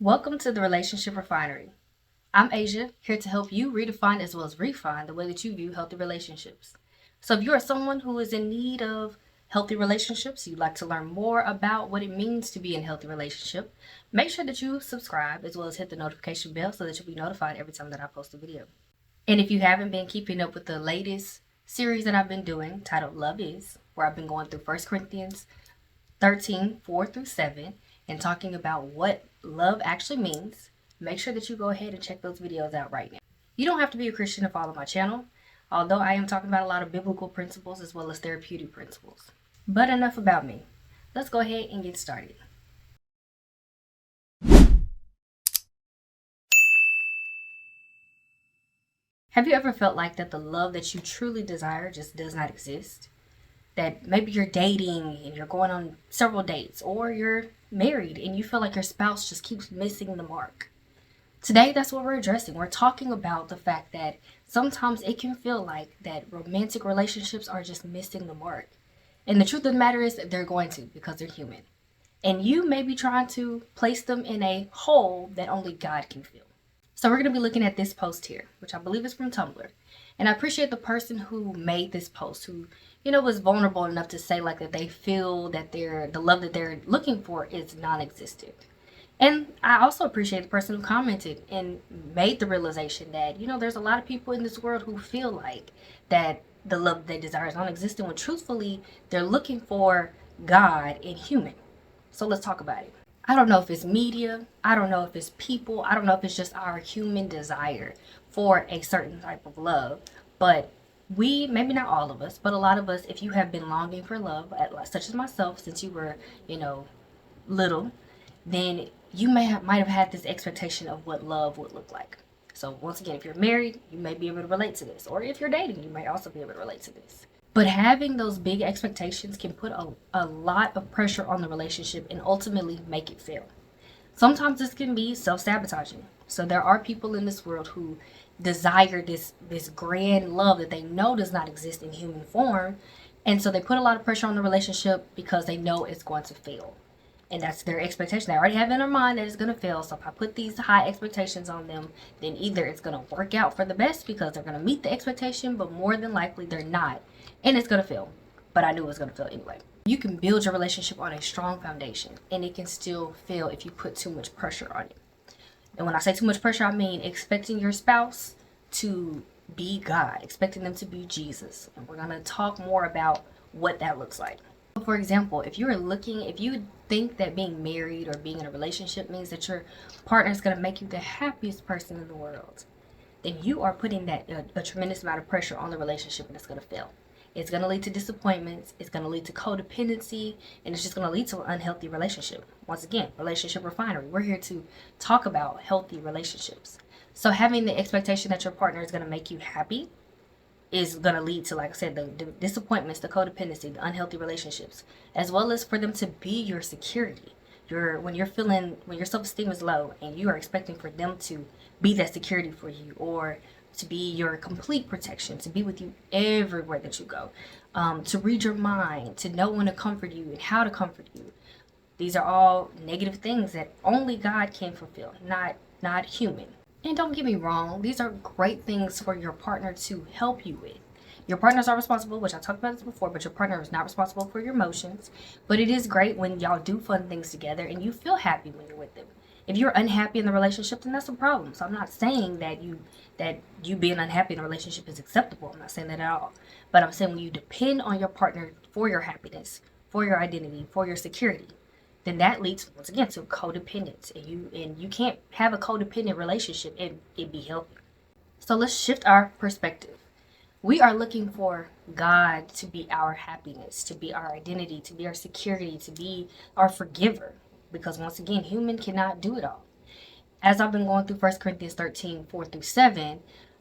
Welcome to the Relationship Refinery. I'm Asia, here to help you redefine as well as refine the way that you view healthy relationships. So, if you are someone who is in need of healthy relationships, you'd like to learn more about what it means to be in a healthy relationship, make sure that you subscribe as well as hit the notification bell so that you'll be notified every time that I post a video. And if you haven't been keeping up with the latest series that I've been doing titled Love Is, where I've been going through 1 Corinthians 13, 4 through 7, and talking about what love actually means, make sure that you go ahead and check those videos out right now. You don't have to be a Christian to follow my channel, although I am talking about a lot of biblical principles as well as therapeutic principles. But enough about me. Let's go ahead and get started. Have you ever felt like that the love that you truly desire just does not exist? That maybe you're dating and you're going on several dates, or you're married and you feel like your spouse just keeps missing the mark. Today, that's what we're addressing. We're talking about the fact that sometimes it can feel like that romantic relationships are just missing the mark. And the truth of the matter is that they're going to, because they're human. And you may be trying to place them in a hole that only God can fill. So we're going to be looking at this post here, which I believe is from Tumblr. And I appreciate the person who made this post, who, was vulnerable enough to say like that they feel that the love that they're looking for is non-existent. And I also appreciate the person who commented and made the realization that, there's a lot of people in this world who feel like that the love they desire is non-existent when truthfully they're looking for God in human. So let's talk about it. I don't know if it's media, I don't know if it's people, I don't know if it's just our human desire for a certain type of love, but we, maybe not all of us, but a lot of us, if you have been longing for love, such as myself, since you were, little, then you might have had this expectation of what love would look like. So once again, if you're married, you may be able to relate to this, or if you're dating, you might also be able to relate to this. But having those big expectations can put a lot of pressure on the relationship and ultimately make it fail. Sometimes this can be self-sabotaging. So there are people in this world who desire this grand love that they know does not exist in human form. And so they put a lot of pressure on the relationship because they know it's going to fail. And that's their expectation. They already have in their mind that it's going to fail. So if I put these high expectations on them, then either it's going to work out for the best because they're going to meet the expectation, but more than likely they're not. And it's going to fail. But I knew it was going to fail anyway. You can build your relationship on a strong foundation, and it can still fail if you put too much pressure on it. And when I say too much pressure, I mean expecting your spouse to be God, expecting them to be Jesus. And we're going to talk more about what that looks like. For example, if you think that being married or being in a relationship means that your partner is going to make you the happiest person in the world, then you are putting a tremendous amount of pressure on the relationship, and it's going to fail. It's going to lead to disappointments, it's going to lead to codependency, and it's just going to lead to an unhealthy relationship. Once again, Relationship Refinery. We're here to talk about healthy relationships. So having the expectation that your partner is going to make you happy is going to lead to, like I said, the disappointments, the codependency, the unhealthy relationships, as well as for them to be your security. When your self-esteem is low and you are expecting for them to be that security for you, or to be your complete protection, to be with you everywhere that you go, to read your mind, to know when to comfort you and how to comfort you. These are all negative things that only God can fulfill, not human. And don't get me wrong, these are great things for your partner to help you with. Your partners are responsible, which I talked about this before, but your partner is not responsible for your emotions. But it is great when y'all do fun things together and you feel happy when you're with them. If you're unhappy in the relationship, then that's a problem. So I'm not saying that you being unhappy in a relationship is acceptable. I'm not saying that at all. But I'm saying when you depend on your partner for your happiness, for your identity, for your security, then that leads once again to codependence. And you can't have a codependent relationship and it be healthy. So let's shift our perspective. We are looking for God to be our happiness, to be our identity, to be our security, to be our forgiver. Because once again, human cannot do it all. As I've been going through 1 Corinthians 13, 4 through 7,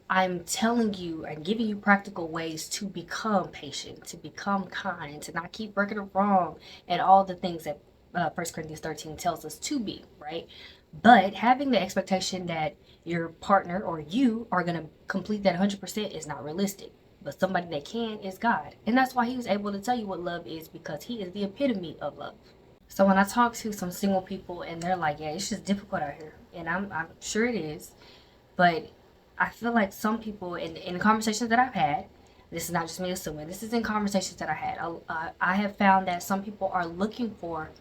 I'm telling you and giving you practical ways to become patient, to become kind, to not keep breaking it wrong, and all the things that 1 Corinthians 13 tells us to be, right? But having the expectation that your partner or you are going to complete that 100% is not realistic. But somebody that can is God. And that's why he was able to tell you what love is, because he is the epitome of love. So when I talk to some single people and they're like, yeah, it's just difficult out here. And I'm sure it is. But I feel like some people, in conversations that I've had, this is not just me assuming, this is in conversations that I had, I have found that some people are looking for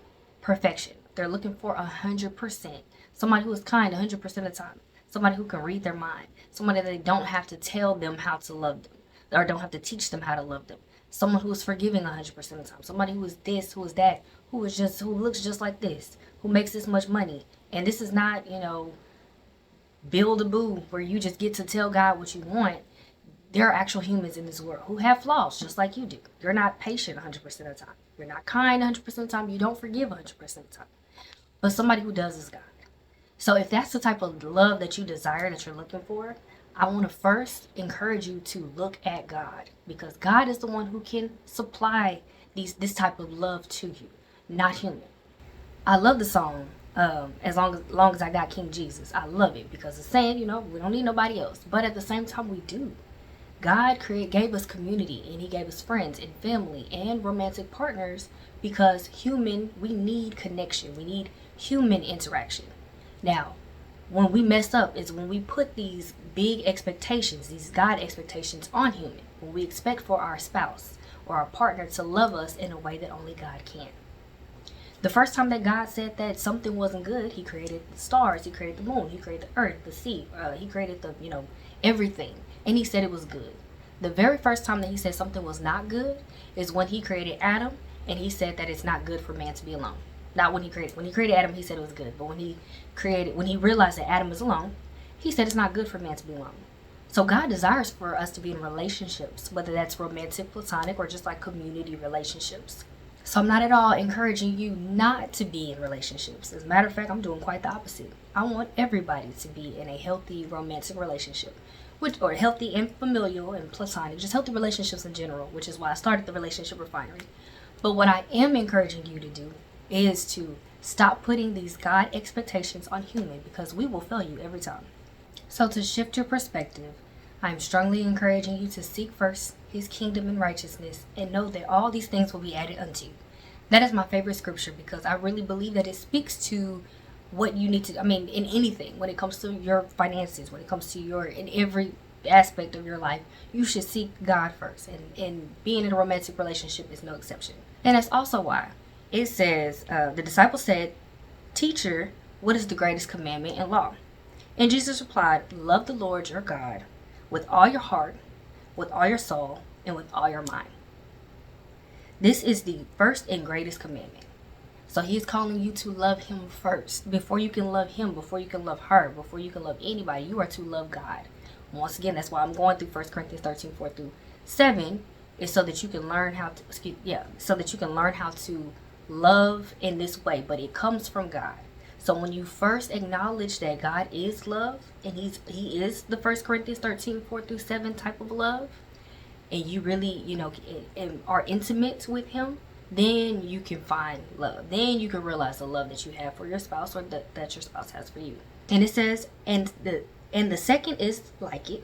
perfection. They're looking for 100%. Somebody who is kind 100% of the time. Somebody who can read their mind. Somebody that they don't have to tell them how to love them, or don't have to teach them how to love them. Someone who is forgiving 100% of the time. Somebody who is this, who is that, who looks just like this, who makes this much money. And this is not, build a boo where you just get to tell God what you want. There are actual humans in this world who have flaws just like you do. You're not patient 100% of the time. You're not kind 100% of the time. You don't forgive 100% of the time. But somebody who does is God. So if that's the type of love that you desire, that you're looking for, I want to first encourage you to look at God, because God is the one who can supply this type of love to you, not human. I love the song, as long as I got King Jesus. I love it because it's saying, we don't need nobody else. But at the same time, we do. God gave us community, and he gave us friends and family and romantic partners, because we need connection. We need human interaction. Now, when we mess up is when we put these big expectations, these God expectations on human. When we expect for our spouse or our partner to love us in a way that only God can. The first time that God said that something wasn't good, he created the stars, he created the moon, he created the earth, the sea, he created everything. And he said it was good. The very first time that he said something was not good is when he created Adam, and he said that it's not good for man to be alone. Not when he created Adam, he said it was good. But when he realized that Adam was alone, he said it's not good for man to be alone. So God desires for us to be in relationships, whether that's romantic, platonic, or just like community relationships. So I'm not at all encouraging you not to be in relationships. As a matter of fact, I'm doing quite the opposite. I want everybody to be in a healthy romantic relationship, or healthy and familial and platonic, just healthy relationships in general, which is why I started the Relationship Refinery. But what I am encouraging you to do is to stop putting these God expectations on human, because we will fail you every time. So to shift your perspective, I'm strongly encouraging you to seek first his kingdom and righteousness, and know that all these things will be added unto you. That is my favorite scripture, because I really believe that it speaks to what you need to, in anything, when it comes to your finances, when it comes to in every aspect of your life, you should seek God first. And being in a romantic relationship is no exception. And that's also why it says, the disciples said, "Teacher, what is the greatest commandment in law?" And Jesus replied, "Love the Lord your God with all your heart, with all your soul, and with all your mind." This is the first and greatest commandment. So he is calling you to love him first. Before you can love him, before you can love her, before you can love anybody, you are to love God. Once again, that's why I'm going through 1 Corinthians 13, 4 through 7, is so that you can learn how to love in this way, but it comes from God. So when you first acknowledge that God is love, and he is the 1 Corinthians 13, 4 through 7 type of love, and you really, are intimate with him, then you can find love. Then you can realize the love that you have for your spouse, or that your spouse has for you. And it says, and the second is like it,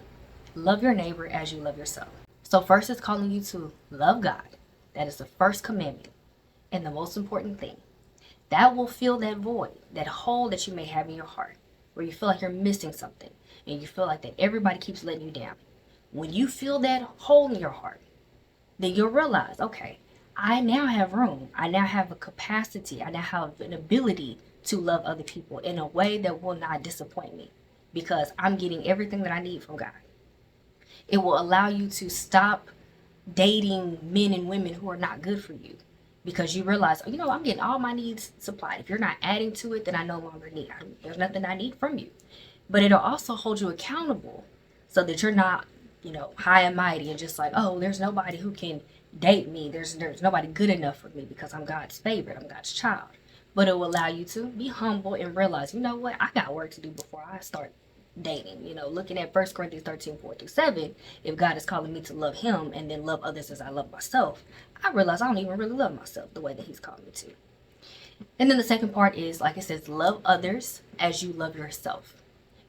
love your neighbor as you love yourself. So first it's calling you to love God. That is the first commandment and the most important thing. That will fill that void, that hole that you may have in your heart, where you feel like you're missing something, and you feel like that everybody keeps letting you down. When you feel that hole in your heart, then you'll realize, okay, I now have room. I now have a capacity. I now have an ability to love other people in a way that will not disappoint me, because I'm getting everything that I need from God. It will allow you to stop dating men and women who are not good for you, because you realize, I'm getting all my needs supplied. If you're not adding to it, then I no longer need. There's nothing I need from you. But it'll also hold you accountable, so that you're not, high and mighty and just like, oh, there's nobody who can date me. There's nobody good enough for me because I'm God's favorite. I'm God's child. But it will allow you to be humble and realize, you know what, I got work to do before I start dating. Looking at 1 Corinthians 13, 4 through 7, if God is calling me to love him and then love others as I love myself, I realize I don't even really love myself the way that he's calling me to. And then the second part is, like it says, love others as you love yourself.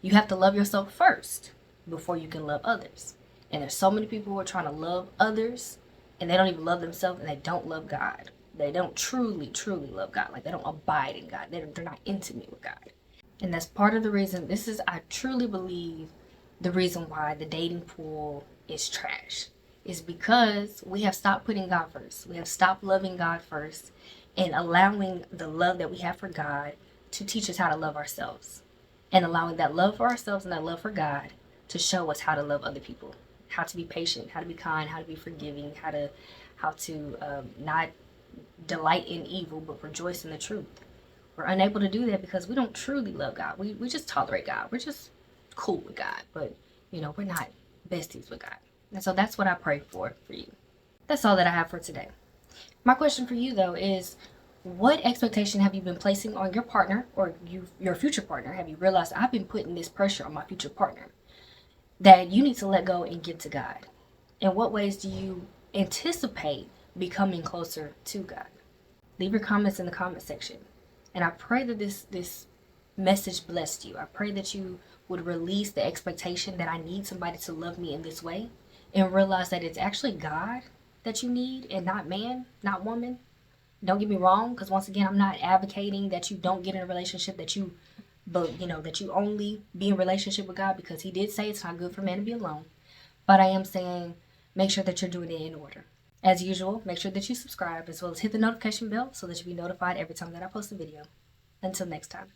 You have to love yourself first before you can love others. And there's so many people who are trying to love others, and they don't even love themselves, and they don't love God. They don't truly love God. Like, they don't abide in God. They're not intimate with God. And that's part of the reason. This is, I truly believe, the reason why the dating pool is trash. Is because we have stopped putting God first. We have stopped loving God first and allowing the love that we have for God to teach us how to love ourselves. And allowing that love for ourselves and that love for God to show us how to love other people. How to be patient, how to be kind, how to be forgiving, how to not delight in evil but rejoice in the truth. We're unable to do that because we don't truly love God. We just tolerate God. We're just cool with God, but we're not besties with God. And so that's what I pray for you. That's all that I have for today. My question for you though is, what expectation have you been placing on your partner or your future partner? Have you realized I've been putting this pressure on my future partner that you need to let go and give to God? In what ways do you anticipate becoming closer to God? Leave your comments in the comment section. And I pray that this message blessed you. I pray that you would release the expectation that I need somebody to love me in this way and realize that it's actually God that you need and not man, not woman. Don't get me wrong, because once again, I'm not advocating that you don't get in a relationship, that you only be in a relationship with God, because he did say it's not good for man to be alone. But I am saying make sure that you're doing it in order. As usual, make sure that you subscribe as well as hit the notification bell so that you'll be notified every time that I post a video. Until next time.